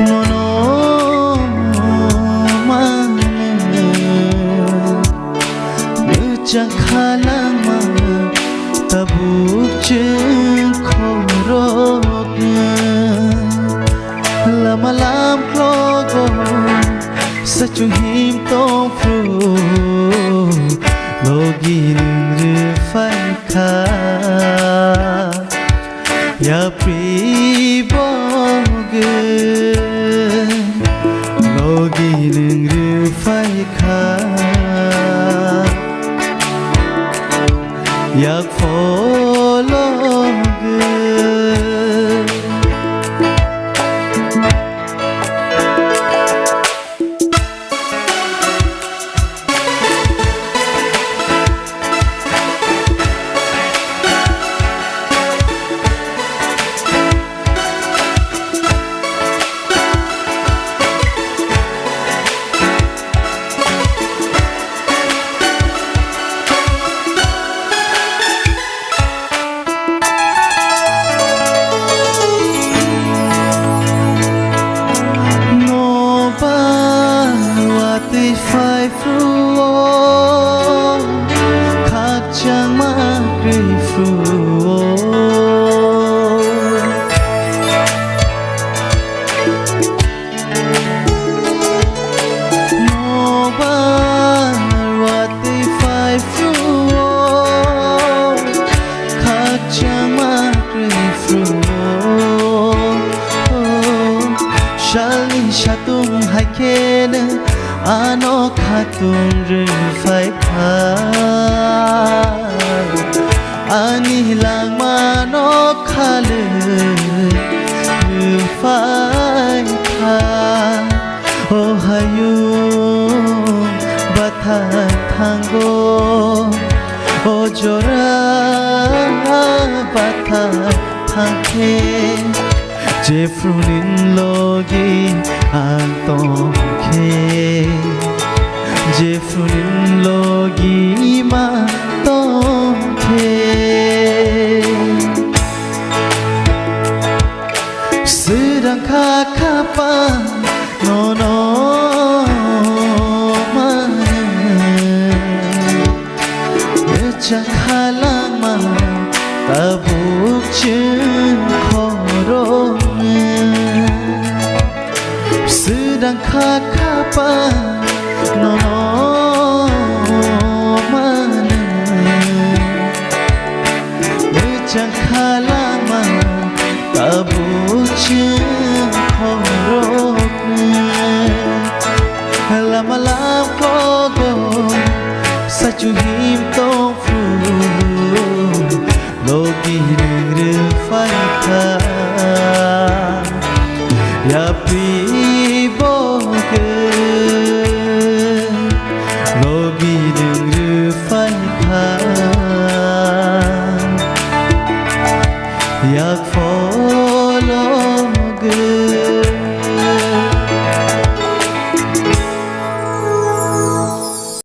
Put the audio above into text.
nono mane chang khalama tabuk ching khorok lama lam klogo sachu him tong phu login ru phai kha ya pri boge login ru phai kha yak follow phai phu khát chẳng mà cười phu no ba wati phai phu khát chẳng mà cười phu shali shatung hai kene ano khatung ru phai kha ani lang ma no khale ru phai kha o hayu batha thango o jora batha thangke je frunin logi antong ke je frunin logi ma tong ke sedang kakapa no no mana ecak halang ma tabuk chen khorong sedang kakapa no mana ecak halang ma tabuk chen khorong lama lam kogo sachu him tong phu logi ru phai kha ya pri boge logi ru phai kha yak